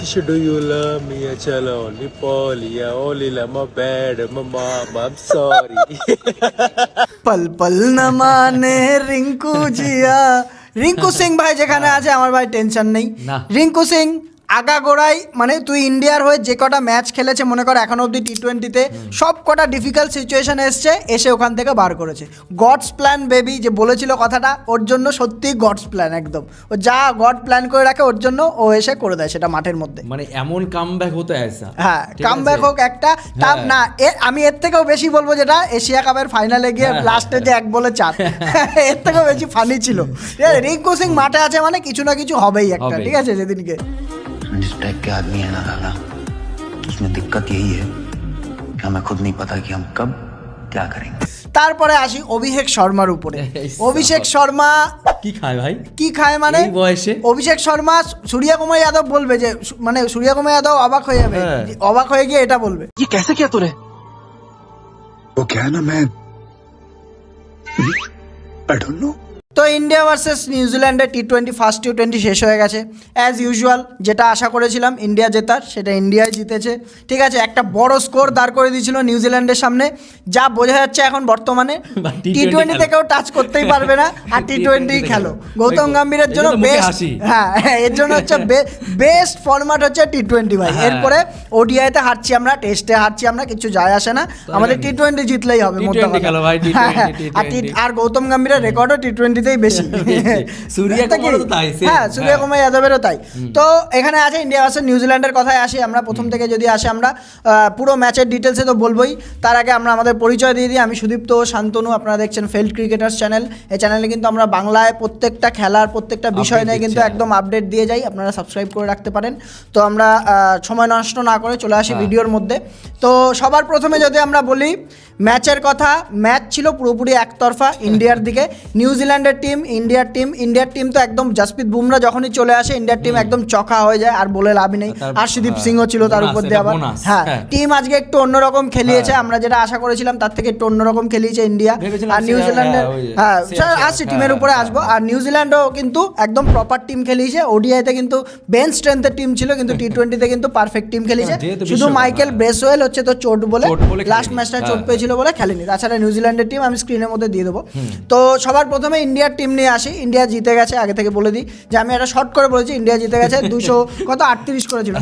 Shisha, do you love me? Chalo, Lipolia, Olila, my bad, my mom, I'm sorry. पल पल न माने रिंकू जिया রিঙ্কু সিং ভাই যেখানে আছে আমার ভাই টেনশন নেই না। রিঙ্কু সিং আগাগোড়াই মানে তুই ইন্ডিয়ার হয়ে যে কটা ম্যাচ খেলেছে মনে কর এখনো অবধি টি-20তে সব কটা ডিফিকাল্ট সিচুয়েশনে এসে ওখান থেকে বার করেছে। গডস প্ল্যান বেবি যে বলেছিল কথাটা, ওর জন্য সত্যি গডস প্ল্যান একদম। ও যা গড প্ল্যান করে রাখে ওর জন্য ও এসে করে দেয় সেটা মাঠের মধ্যে। মানে এমন কামব্যাক হতে আসা, হ্যাঁ কামব্যাক হোক একটা তার না আমি এর থেকেও বেশি বলবো যেটা এশিয়া কাপের ফাইনালে গিয়ে লাস্টে যে 1 বলে 4 এর থেকেও বেশি ফানি ছিল। ঠিক আছে, রিঙ্কু সিং মাঠে আছে মানে কিছু না কিছু হবেই একটা, ঠিক আছে। যেদিনকে जिस टाइप के आदमी है ना लाला, उसमें दिक्कत यही है कि हमें खुद नहीं पता कि हम कब क्या करेंगे। তারপরে আসি অভিষেক শর্মার উপরে। অভিষেক শর্মা কি খায় ভাই, কি খায় মানে এই বয়সে অভিষেক শর্মা সূর্য কুমার যাদব বলবে যে মানে সূর্য কুমার যাদব অবাক হয়ে যাবে, হ্যাঁ। অবাক হয়ে গিয়ে এটা বলবে ये कैसे किया तूने? वो क्या है ना, मैं आई डोंट नो। তো ইন্ডিয়া ভার্সেস নিউজিল্যান্ডের টি-20 ফার্স্ট টি-20 শেষ হয়ে গেছে। অ্যাজ ইউজুয়াল যেটা আশা করেছিলাম ইন্ডিয়া জেতার, সেটা ইন্ডিয়াই জিতেছে। ঠিক আছে, একটা বড় স্কোর দাঁড় করে দিয়েছিল নিউজিল্যান্ডের সামনে, যা বোঝা যাচ্ছে এখন বর্তমানে টি-20 থেকেও টাচ করতেই পারবে না আর টি-20 খেলো। গৌতম গম্ভীরের জন্য বেস্ট, হ্যাঁ এর জন্য হচ্ছে বেস্ট ফরম্যাট হচ্ছে টি-20 ভাই। এরপরে ওডিআইতে হারছি আমরা, টেস্টে হারছি আমরা, কিছু যায় আসে না, আমাদের টি-20 জিতলেই হবে। আর গৌতম গম্ভীরের রেকর্ডও টি-20 বেশি, হ্যাঁ সূর্য কুমার যাদবেরও তাই। তো এখানে আছে ইন্ডিয়া ভার্সেস নিউজিল্যান্ডের কথায় আসি আমরা প্রথম থেকে, যদি আসে আমরা পুরো ম্যাচের ডিটেলসে তো বলবোই। তার আগে আমরা আমাদের পরিচয় দিয়ে দিই। আমি সুদীপ্ত শান্তনু, আপনারা দেখছেন ফেল্ড ক্রিকেটার্স চ্যানেল। এই চ্যানেলে কিন্তু আমরা বাংলায় প্রত্যেকটা খেলার প্রত্যেকটা বিষয় নিয়ে কিন্তু একদম আপডেট দিয়ে যাই, আপনারা সাবস্ক্রাইব করে রাখতে পারেন। তো আমরা সময় নষ্ট না করে চলে আসি ভিডিওর মধ্যে। তো সবার প্রথমে যদি আমরা বলি ম্যাচের কথা, ম্যাচ ছিল পুরোপুরি একতরফা ইন্ডিয়ার দিকে। নিউজিল্যান্ডের টিম, ইন্ডিয়ার টিম তো একদম জাসপ্রীত বুমরা যখনই চলে আসে ইন্ডিয়ার টিম একদম চকা হয়ে যায়, আর বলে লাভ নেই। হর্ষদীপ সিংও ছিল তার উপর দিয়ে আবার। হ্যাঁ টিম আজকে একটু অন্যরকম খেলিয়েছে, আমরা যেটা আশা করেছিলাম তার থেকে একটু অন্যরকম খেলিয়েছে ইন্ডিয়া। আর নিউজিল্যান্ডের হ্যাঁ আসছি টিমের উপরে আসবো। আর নিউজিল্যান্ডও কিন্তু একদম প্রপার টিম খেলিয়েছে। ওডিআইতে কিন্তু বেঞ্চ স্ট্রেংথের টিম ছিল, কিন্তু টি-20তে কিন্তু পারফেক্ট টিম খেলিয়েছে। শুধু মাইকেল ব্রেসওয়েল হচ্ছে তো চোট বলে লাস্ট ম্যাচটা চোট পেয়েছিল বলে খেলেনি। তাছাড়া নিউজিল্যান্ডের টিম আমি স্ক্রিনের মধ্যে দিয়ে দেবো। তো সবার প্রথমে ইন্ডিয়ার টিম নিয়ে আসি। ইন্ডিয়া জিতে গেছে, আগে থেকে বলে দিই যে আমি একটা শর্ট করে বলেছি, ইন্ডিয়া জিতে গেছে। 238 করেছিল,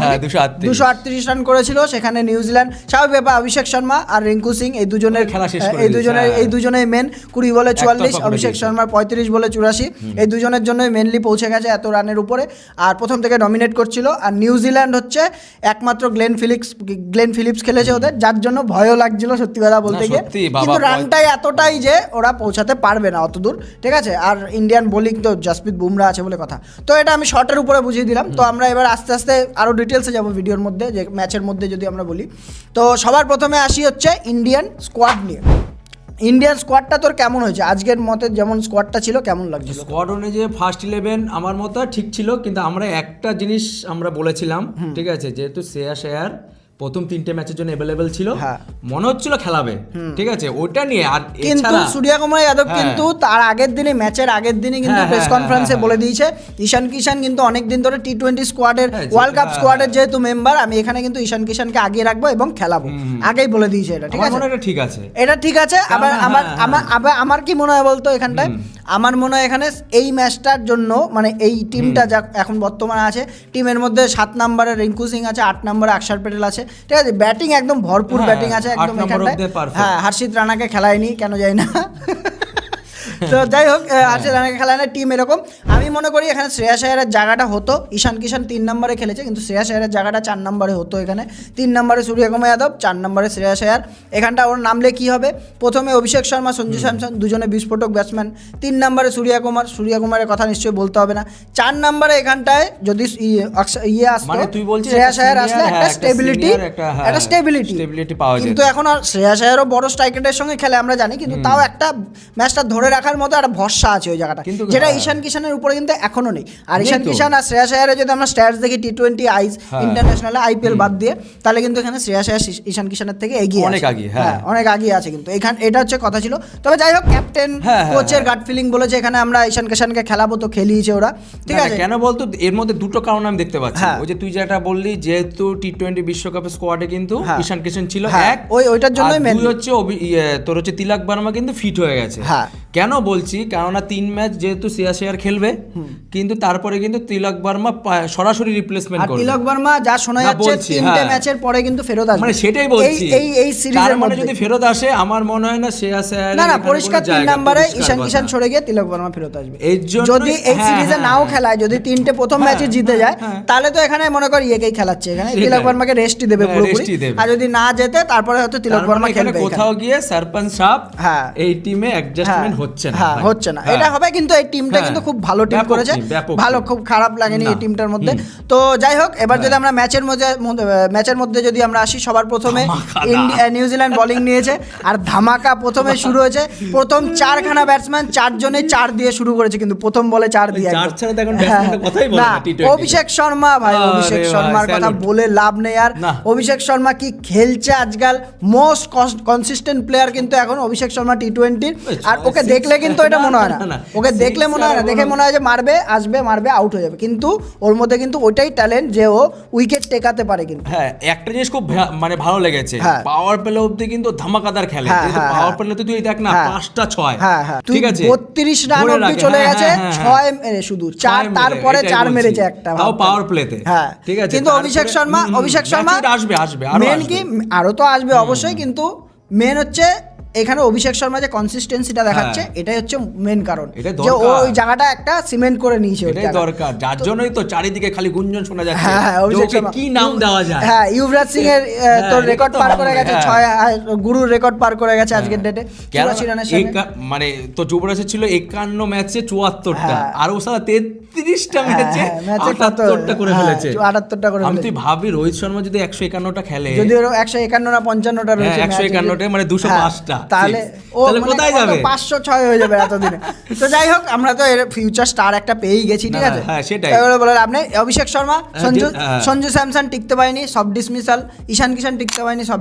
238 রান করেছিল। সেখানে নিউজিল্যান্ড স্বাভাবিক ব্যাপার, অভিষেক শর্মা আর রিঙ্কু সিং এই দুজনের মেন 20 বলে 44, অভিষেক শর্মার 35 বলে 84, এই দুজনের জন্যই মেনলি পৌঁছে গেছে এত রানের উপরে। আর প্রথম থেকে ডমিনেট করছিল। আর নিউজিল্যান্ড হচ্ছে একমাত্র গ্লেন ফিলিপস খেলেছে ওদের, যার জন্য ভয়ও লাগছিল সত্যি কথা বলতে গিয়ে, কিন্তু রানটাই এতটাই যে ওরা পৌঁছাতে পারবে না অত দূর। ঠিক আছে, আর ইন্ডিয়ান বোলিং তো জাসপ্রীত বুমরা আছে বলে কথা। তো এটা আমি শর্টের উপরে বুঝিয়ে দিলাম। তো আমরা এবার আস্তে আস্তে আরও ডিটেলসে যাবো ভিডিওর মধ্যে, যে ম্যাচের মধ্যে যদি আমরা বলি। তো সবার প্রথমে আসি হচ্ছে ইন্ডিয়ান স্কোয়াড নিয়ে। ইন্ডিয়ান স্কোয়াডটা তোর কেমন হয়েছে আজকের মতে, যেমন স্কোয়াডটা ছিল কেমন লাগছিল? স্কোয়াড অনুযায়ী ফার্স্ট 11 আমার মতো ঠিক ছিল, কিন্তু আমরা একটা জিনিস আমরা বলেছিলাম, ঠিক আছে, যেহেতু শ্রেয়াস আয়ার প্রথম 3টে ম্যাচের জন্য অ্যাভেলেবেল ছিল, মনে হচ্ছিল খেলাবে, ঠিক আছে, ওইটা নিয়ে। আর কিন্তু সূর্য কুমার যাদব কিন্তু তার আগের দিনে, ম্যাচের আগের দিনে কিন্তু প্রেস কনফারেন্সে বলে দিয়েছে ঈশান কিষান কিন্তু অনেকদিন ধরে টি-20 স্কোয়াডের, ওয়ার্ল্ড কাপ স্কোয়াডের যেহেতু মেম্বার, আমি এখানে কিন্তু ঈশান কিষানকে আগিয়ে রাখবো এবং খেলাবো, আগেই বলে দিয়েছে এটা। ঠিক আছে, এটা ঠিক আছে, এটা ঠিক আছে। আবার আমার কি মনে হয় বলতো এখানটায়, আমার মনে হয় এখানে এই ম্যাচটার জন্য মানে এই টিমটা যা এখন বর্তমানে আছে, টিমের মধ্যে 7 নম্বরে রিঙ্কু সিং আছে, 8 নম্বরে অক্ষর প্যাটেল আছে। ঠিক আছে, ব্যাটিং একদম ভরপুর ব্যাটিং আছে একদম এখানটায়। হ্যাঁ হর্ষিত রানাকে খেলায়নি কেন যায় না, তো যাই হোক হর্ষিত রানাকে খেলায় না টিম এরকম। আমি মনে করি এখানে শ্রেয়াস আয়ারের জায়গাটা হতো, ঈশান কিষান 3 নম্বরে খেলেছে, কিন্তু শ্রেয়াস আয়ারের জায়গাটা 4 নম্বরে হতো। এখানে 3 নম্বরে সূর্য কুমার যাদব, 4 নম্বরে শ্রেয়াস আয়ার। এখানটা ওর নামলে কি হবে, প্রথমে অভিষেক শর্মা, সঞ্জু স্যামসন, দুজনে বিস্ফোরক ব্যাটসম্যান। 3 নম্বরে সূর্য কুমারের কথা নিশ্চয়ই বলতে হবে না। 4 নম্বরে এখানটায় যদি আসতো শ্রেয়াস আয়ার আসলে একটা স্টেবিলিটি পাওয়া যেত। কিন্তু এখন আর শ্রেয়াস আয়ারও বড় স্ট্রাইকারদের সঙ্গে খেলে আমরা জানি, কিন্তু তাও একটা ম্যাচটা ধরে রাখা রাখার মতো একটা ভরসা আছে ওই জায়গাটা, কিন্তু যেটা হ্যাঁ। ঈশান কিষানের উপরে কিন্তু এখনো নেই। আর নেই ঈশান তো। কিষান আর শ্রেয়াস আয়ারের যদি আমরা স্ট্যাটস দেখি T20 আইস হ্যাঁ। ইন্টারন্যাশনালে IPL বাদ দিয়ে, তাহলে কিন্তু এখানে শ্রেয়াস আয়ার ঈশান কিষানের থেকে এগিয়ে অনেক আছে। আগে, হ্যাঁ। অনেক আগে আছে কিন্তু এখানে, এটা হচ্ছে কথা ছিল। তবে যাই হোক, ক্যাপ্টেন হ্যাঁ, কোচের গাট ফিলিং বলেছে এখানে আমরা ঈশান কিষানকে খেলাবো, তো খেলিয়েছে ওরা, ঠিক না, আছে। কেন বলতো এর মধ্যে দুটো কারণ আমি দেখতে পাচ্ছি। হ্যাঁ। ওই যে তুই যেটা বললি, যেহেতু T20 বিশ্বকাপের স্কোয়াডে কিন্তু হ্যাঁ। ঈশান কিষান ছিল হ্যাঁ, এক, ওইটার জন্যই আর main। দুই হচ্ছে তোর হচ্ছে তিলক বর্মা কিন্তু ফিট হয়ে গেছে। হ্যাঁ। কেন বলছি, কেননা 3 ম্যাচ যেহেতু শ্রেয়াস আয়ার খেলবে, কিন্তু তারপরে কিন্তু তিলক বর্মা সরাসরি রিপ্লেসমেন্ট আর করবে। তিলক বর্মা যা শোনা না, যাচ্ছে বলছি, 3টে হ্যাঁ। ম্যাচের পরে কিন্তু ফেরত আসবে, মানে সেটাই বলছি, এই সিরিজের তার মানে মধ্যে। যদি ফেরত আসে, আমার মনে হয় না শ্রেয়াস আয়ার না পরিষ্কার 3 নম্বরে ঈশান কিষান সরে গিয়ে তিলক বর্মা ফেরত আসবে। এর জন্যই- যদি এই হ্যাঁ, সিরিজে হ্যাঁ, নাও হ্যাঁ। খেলায়, যদি 3টে প্রথম ম্যাচে জিতে যায়, হ্যাঁ। তাহলে তো এখানে মনে কর ইয়েকেই খেলাচ্ছে, এখানে সেটাই। তিলক বর্মাকে রেস্টই দেবে হ্যাঁ, পুরোপুরি। রেস্টই দেবে। আর যদি না জেতে তারপরে হয়তো তিলক বর্মা খেলবে এখানে। কোথাও গিয়ে সরপঞ্চ সাহেব হ্যাঁ। এই টিমে অ্যাডজাস্টমেন্ট হচ্ছে না। হ্যাঁ, ভাই। হচ্ছে না, হ্যাঁ। এটা হবে। কিন্তু এই টিমটা হ্যাঁ। কিন্তু খুব ভালো টিম ব্যাপক করেছে, team, ব্যাপক ভালো, team। খুব খারাপ লাগেনি এই না। টিমটার মধ্যে। তো যাই হোক, এবার যদি আমরা ম্যাচের মধ্যে যদি আমরা আসি, সবার প্রথমে নিউজিল্যান্ড বোলিং নিয়েছে, আর ধামাকা প্রথমে শুরু হয়েছে। প্রথম 4খানা ব্যাটসম্যান 4 জনে 4 দিয়ে শুরু করেছে, কিন্তু প্রথম বলে 4 দিয়ে। 4 ছাড়া তো এখন batsman-দের কথাই বলে না T20 তে। অভিষেক শর্মা ভাই, আরে অভিষেক ভাই, শর্মার কথা salute। বলে লাভ নেই আর। না। অভিষেক শর্মা কি খেলছে আজকাল, মোস্ট কনসিস্টেন্ট প্লেয়ার কিন্তু এখন অভিষেক শর্মা T20-র। আর ওকে দেখলে কিন্তু এটা মনে হয় না, না, ওকে দেখলে মনে হয় না, দেখে মনে হয় যে মারবে, আসবে, মারবে, আউট হয়ে যাবে। কিন্তু ওর মধ্যে কিন্তু ওইটাই ট্যালেন্ট যে ও উইকেট টেকাতে পারে কিন্তু। হ্যাঁ, একটা জিনিস খুব মানে ভালো লেগেছে, হ্যাঁ। পাওয়ার প্লে অবধি কিন্তু ধামাকাদার খেলে। হ্যাঁ, হ্যাঁ, পাওয়ার হ্যাঁ। প্লেতে তুই দেখ না, হ্যাঁ। 5টা 6। হ্যাঁ, হ্যাঁ, ঠিক আছে, 32 রান ধরে অবধি রাখে, চলে হ্যাঁ, গেছে, হ্যাঁ, 6 মেরে শুধু 4, তারপরে 4 মেরেছে একটা, তাও পাওয়ার প্লেতে। হ্যাঁ, ঠিক আছে, কিন্তু অভিষেক শর্মা আসবে আরো মেন আসবে। কি, আরো তো আসবে অবশ্যই, কিন্তু মেন হচ্ছে এখানে অভিষেক শর্মা যে কনসিস্টেন্সিটা দেখাচ্ছে, এটাই হচ্ছে মেন কারণ, এটাই যে ও দরকার। ওই জায়গাটা একটা সিমেন্ট করে নিয়েছে ওই এটাই জায়গাটা। দরকার, যার জন্যই তো চারিদিকে খালি গুঞ্জন শোনা যাচ্ছে হ্যাঁ, হ্যাঁ, যে অভিষেক ওকে শর্মা। কি নাম দেওয়া যায়। হ্যাঁ, ইউবরাজ সিং এর তোর এটা রেকর্ড তো পার ভালো করে গেছে, লাগে, 6 গুরুর রেকর্ড পার করে গেছে আজকের ডেটে, কেন 84 রানের সঙ্গে। মানে তো যুবরাজের ছিল 51 ম্যাচে 74টা, হ্যাঁ। আর ও সালা 33টা ম্যাচে হ্যাঁ, ম্যাচে 78টা করে হ্যাঁ, ফেলেছে। 78টা করে আমি ফেলেছে। তুই ভাবি রোহিত শর্মা যদি 151টা খেলে, যদি ওর 151 না 55টা রয়েছে, 151টা মানে 205টা, তাহলে ও তাহলে মানে কোথায় যাবে? 506 হয়ে যাবে এতদিনে। তো যাই হোক, আমরা তো এর ফিউচার স্টার একটা পেয়েই গেছি, ঠিক না, আছে। হ্যাঁ, সেটাই। এবারে বলে লাভ নেই। অভিষেক শর্মা, হ্যাঁ। সঞ্জু স্যামসন টিকতে পারেনি, সব ডিসমিসাল। ঈশান কিষান টিকতে পারেনি, সব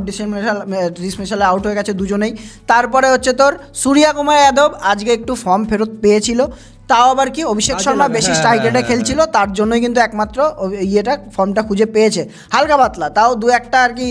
ডিসমিসালে আউট হয়ে গেছে দুজনেই। তারপরে হচ্ছে তোর সূর্যা কুমার যাদব আজকে একটু ফর্ম ফেরত পেয়েছিল, তাও আবার কি অভিষেক কাজে শর্মা লাগে, বেশি হ্যাঁ, স্ট্রাইক রেটে হ্যাঁ, খেলছিল, তার জন্যই কিন্তু একমাত্র ফর্মটা খুঁজে পেয়েছে। হালকা পাতলা, তাও 2-1টা আর কি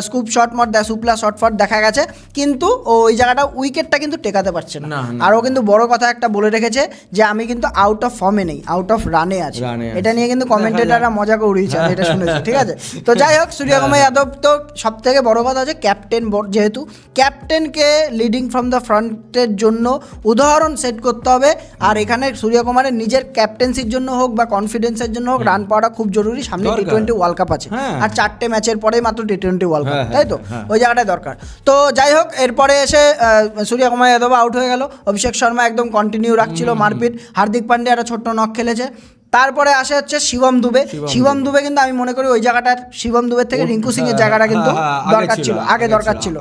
স্কুপ শট সুপলা শট ফট দেখা গেছে, কিন্তু ওই জায়গাটা উইকেটটা কিন্তু টেকাতে পারছে না। না, না। আর ও কিন্তু বড় কথা একটা বলে রেখেছে যে আমি কিন্তু আউট অফ ফর্মে নেই, আউট অফ রানে আছি। রানে এটা আছি। নিয়ে কিন্তু কমেন্টেটাররা মজা করে উড়িয়েছে, আমি এটা শুনেছি, ঠিক আছে। তো যাই হোক, সূর্যকুমার যাদব তো সব থেকে বড় কথা হচ্ছে ক্যাপ্টেন, যেহেতু ক্যাপ্টেনকে লিডিং ফ্রম দ্য ফ্রন্টের জন্য উদাহরণ সেট করতে হবে। আর এখানে সূর্যকুমারের নিজের ক্যাপ্টেন্সির জন্য হোক বা কনফিডেন্সের জন্য হোক, রান পাওয়াটা খুব জরুরি। সামনে দরকার। T20 ওয়ার্ল্ড কাপ আছে, হ্যাঁ। আর 4টে ম্যাচের পরেই মাত্র T20 ওয়ার্ল্ড কাপ, হ্যাঁ, তাই তো, হ্যাঁ। ওই জায়গাটাই দরকার। তো যাই হোক, এরপরে এসে সূর্যকুমার যাদব আউট হয়ে গেল, অভিষেক শর্মা একদম কন্টিনিউ রাখছিল মারপিট, হার্দিক পান্ডিয়া একটা ছোট্ট নক খেলেছে। তারপরে আসে হচ্ছে শিবম দুবে। শিবম দুবে কিন্তু আমি মনে করি ওই জায়গাটার শিবম দুবের থেকে রিঙ্কু সিং এর জায়গাটা কিন্তু দরকার ছিল, আগে দরকার ছিল।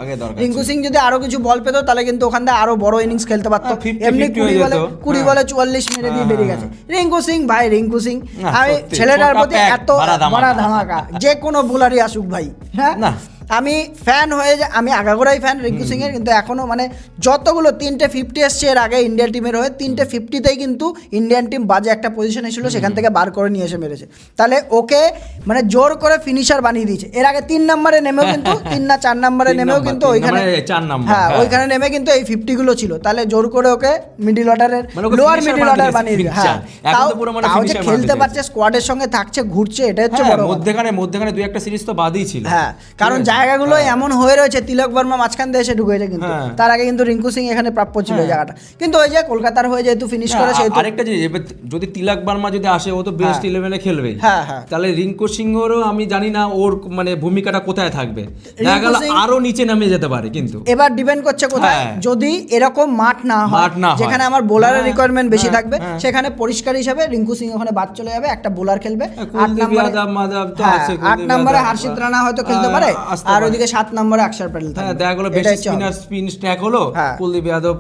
রিঙ্কু সিং যদি আরো কিছু বল পেতো, তাহলে কিন্তু ওখান থেকে আরো বড় ইনিংস খেলতে পারতো। 50-50 এমনি 20 বলে হয়ে যেত। 20 বলে 44 মেরে দিয়ে বেরিয়ে গেছে রিঙ্কু সিং ভাই। রিঙ্কু সিং না, আমি সত্যি, ছেলেটার ছোটা প্রতি প্যাক, এত ভরা ধামাকা। বড় ধামাকা, যে কোনো বোলারই আসুক ভাই, হ্যাঁ না। আমি ফ্যান হয়ে আমি আগাগোড়াই ফ্যান রিঙ্কু সিং এর, কিন্তু এখনো মানে যতগুলো 3টে 50 এসছে এর আগে ইন্ডিয়া টিমের হয়ে, 3টে 50তেই কিন্তু ইন্ডিয়ান টিম বাজে একটা পজিশনে ছিল, সেখান থেকে বার করে নিয়ে এসে মেরেছে। তাহলে ওকে মানে জোর করে ফিনিশার বানিয়ে দিয়েছে। এর আগে 3 নম্বরে নেমেও কিন্তু 3 না 4 নম্বরে নেমেও কিন্তু ওইখানে 4 নম্বর, হ্যাঁ, হ্যাঁ। ওইখানে নেমে কিন্তু এই 50 গুলো ছিল। তাহলে জোর করে ওকে মিডল অর্ডারের, মানে ওকে লোয়ার finisher মিডল বানিয়ে অর্ডার দিয়েছে, বানিয়ে দিয়েছে। finisher। হ্যাঁ, এখন তাও তো পুরো মানে তাও যে finisher খেলতে বানিয়ে পারছে, স্কোয়াডের সঙ্গে থাকছে, ঘুরছে, এটা হচ্ছে হ্যাঁ, বড় কথা। মধ্যখানে 2-1টা সিরিজ তো বাদই ছিল। হ্যাঁ, কারণ ঠিক আছে? জায়গাগুলো হ্যাঁ। এমন হয়ে রয়েছে, তিলক বর্মা মাঝখান দিয়ে এসে ঢুকেছে কিন্তু, হ্যাঁ। তার আগে কিন্তু রিঙ্কু সিং এখানে প্রাপ্য ছিল এই জায়গাটা। কিন্তু ওই যে কলকাতার হয়ে যেহেতু ফিনিশ করে, সেহেতু আরেকটা জিনিস, এবার যদি তিলক বার্মা যদি আসে, ও তো বেস্ট 11-এ খেলবে। হ্যাঁ, হ্যাঁ। তাহলে রিঙ্কু সিংহরও আমি জানি না ওর মানে ভূমিকাটা কোথায় থাকবে, দেখা গেল সিং- আরো নিচে নামে যেতে পারে। কিন্তু এবার ডিপেন্ড করছে কোথায়, হ্যাঁ। যদি এরকম মাঠ না হয় হয়। যেখানে আমার বোলারের হ্যাঁ, রিকোয়ারমেন্ট বেশি হ্যাঁ, থাকবে, হ্যাঁ। সেখানে পরিষ্কার হিসাবে রিঙ্কু সিং ওখানে বাদ চলে যাবে, একটা বোলার খেলবে। কুলদীপ যাদব, মাধব তো আছে, 8 নম্বরে হার্ষিত রানা হয়তো খেলতে পারে, আসতে আর পারে। ওইদিকে 7 নম্বরে অক্ষর প্যাটেল হ্যাঁ থাকবে। দেখা গেলো এটাই বেশি হচ্ছে হবে। স্পিনার স্পিন স্ট্যাক হলো, হ্যাঁ। কুলদীপ যাদব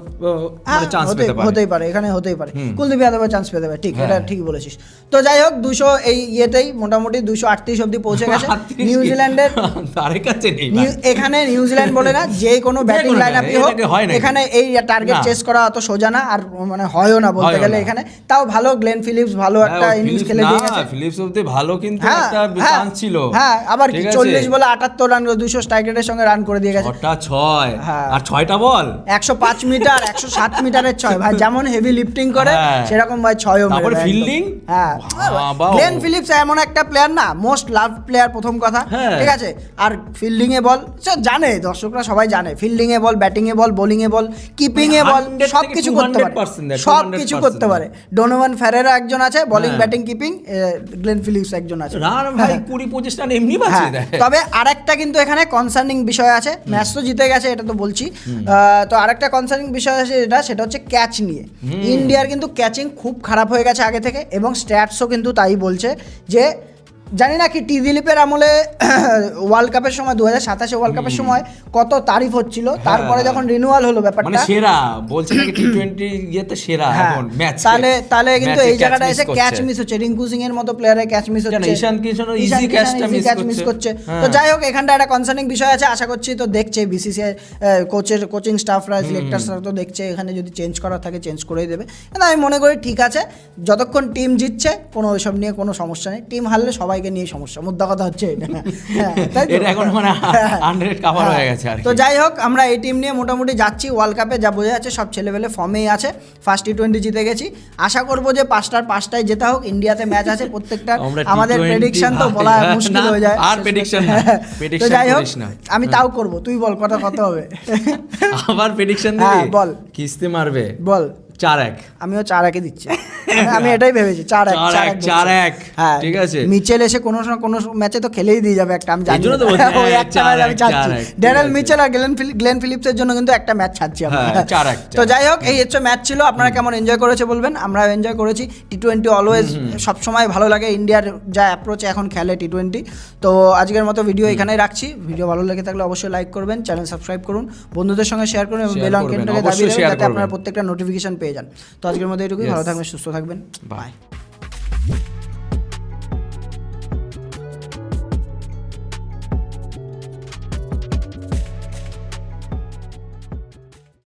হ্যাঁ, মানে চান্স পেতে পারে। হতেই পারে, এখানে হতেই পারে, কুলদীপ যাদবের চান্স পেতে পারে, ঠিক, এটা ঠিক বলেছিস। তো যাই হোক 200 এই ইয়েতেই মোটামুটি 238 অব্দি পৌঁছে গেছে 38 নিউজিল্যান্ডের। তারে কাছে নেই ভাই। এখানে নিউজিল্যান্ড বলে না, যে কোনো ব্যাটিং কোনো লাইন আপই হোক, এটাকে হয় নাকি? এখানে এই টার্গেট না। চেস করা অত সোজা না, আর মানে হয়ও না বলতে হয়ও গেলে না। এখানে। তাও ভালো, গ্লেন ফিলিপস ভালো একটা হ্যাঁ, ইনিংস ফিলিপস খেলে দিয়ে না, গেছে। ফিলিপস অব্দি ভালো কিন্তু হ্যাঁ, একটা হ্যাঁ, চান্স ছিল। হ্যাঁ, আবার কি ঠিক আছে? 40 বলে 78 রান, 200 স্ট্রাইক রেটের সঙ্গে রান করে দিয়ে গেছে। 6 হ্যাঁ। আর 6টা বল 105 মিটার 107 মিটারের 6 ভাই, যেমন হেভি লিফটিং করে হ্যাঁ। সেরকম ভাই 6ও মেরে তারপরে দেয় একদম। fielding? হ্যাঁ, বাবা, গ্লেন ফিলিপস এমন একটা প্লেয়ার না, মোস্ট লাভ প্লেয়ার প্রথম কথা, হ্যাঁ। ঠিক আছে। আর ফিল্ডিং এ বল সে জানে, দর্শকরা সবাই জানে, ফিল্ডিং এ বল, ব্যাটিং এ বল, বোলিং এ বল, কিপিং এ বল, 100 সব থেকে কিছু করতে পারে, 200% দেয়, সব 200% কিছু করতে পারে। ডোনোভান ফেরেরা একজন আছে, বোলিং হ্যাঁ। ব্যাটিং কিপিং, গ্লেন ফিলিপস একজন আছে। রান ভাই 20-25 রান এমনি হ্যাঁ, বাঁচিয়ে দেয়। তবে আরেকটা কিন্তু এখানে কনসার্নিং বিষয় আছে, ম্যাচ তো জিতে গেছে এটা তো বলছি, তো আরেকটা কনসার্নিং বিষয় আছে সেটা হচ্ছে ক্যাচ নিয়ে। ইন্ডিয়ার কিন্তু ক্যাচিং খুব খারাপ হয়ে গেছে আগে থেকে, এবং স্ট্যাটসও কিন্তু তাই বলছে যে, জানি না কি টি দিলীপের আমলে ওয়ার্ল্ড কাপের সময় 2027 ওয়ার্ল্ড কাপের সময় কত তারিফ হচ্ছিল, তারপরে যখন রিনিউয়াল হলো মানে ব্যাপারটা, সেরা বলছে নাকি টি20 ইয়েতে সেরা হ্যাঁ, এখন ম্যাচ। তাহলে কিন্তু এই জায়গাটা এসে ক্যাচ মিস হচ্ছে, রিঙ্কু সিং এর মতো প্লেয়ারের ক্যাচ মিস হচ্ছে, ঈশান কিশনও ঈশান easy Kishan catchটা easy miss catch miss করছে। হ্যাঁ। তো যাই হোক, এখানটা একটা কনসার্নিং বিষয় আছে, আশা করছি তো দেখছে বিসিসিআই কোচিং স্টাফরা, সিলেক্টরসরা তো দেখছে, এখানে যদি চেঞ্জ করা থাকে চেঞ্জ করেই দেবে। কিন্তু আমি মনে করি ঠিক আছে, যতক্ষণ টিম জিতছে কোনো ওইসব নিয়ে কোনো সমস্যা নেই, টিম হারলে সবাইকে নিয়ে সমস্যা, মুদ্রা কথা হচ্ছে এটা। হ্যাঁ, তাই তো? এটা এখন মানে 100 কভার হয়ে গেছে আর কি। তো যাই হোক, আমরা এই টিম নিয়ে মোটামুটি যাচ্ছি ওয়ার্ল্ড কাপে, যা বোঝা যাচ্ছে সব ছেলেবেলে ফর্মেই আছে, ফার্স্ট টি20 জিতে গেছি, আশা করবো যে 5টার 5টাই জেতা হোক। ইন্ডিয়াতে ম্যাচ আছে প্রত্যেকটা, আমরা আমাদের T20 প্রেডিকশন তো বলা ভাই, মুশকিল না, হয়ে যায়, আর prediction না, তো prediction যাই হোক, করিস না। আমি তাও করব, তুই বল কত কত হবে। আবার প্রেডিকশন হ্যাঁ, দিবি? বল। কিস্তি মারবে বল। 4-1। আমিও 4-1 দিচ্ছি, আমি এটাই ভেবেছি 4-1 4-1 হ্যাঁ, ঠিক আছে। মিচেল এসে কোনো না কোনো ম্যাচে তো খেলেই দিয়ে যাবে একটা, আমি জানি, এই জন্য তো বলছি, ওই হ্যাঁ, একটা ম্যাচ আমি 4-1, চাচ্ছি। 4-1, ঠিক ড্যারেল আছে। মিচেল আর গ্লেন ফিলিপসের জন্য কিন্তু একটা ম্যাচ ছাড়ছি আমরা। হ্যাঁ, 4-1, তো যাই হোক, এই হচ্ছে ম্যাচ ছিল, আপনারা কেমন এনজয় করেছে বলবেন, আমরা এনজয় করেছি। টি20 অলওয়েজ সবসময় ভালো লাগে, ইন্ডিয়ার যা অ্যাপ্রোচে এখন খেলে টি20। তো আজকের মতো ভিডিও এখানেই রাখছি, ভিডিও ভালো লেগে থাকলে অবশ্যই লাইক করবেন, চ্যানেল সাবস্ক্রাইব করুন, বন্ধুদের সঙ্গে শেয়ার করুন, এবং Share বেল করবেন, আইকনটাকে অবশ্যই দাবিয়ে দেবেন share যাতে আপনারা করবেন। প্রত্যেকটা নোটিফিকেশন পেয়ে যান। তো আজকের মতো এটুকুই, Yes. ভালো থাকবেন, সুস্থ থাকবেন, Bye. বাই।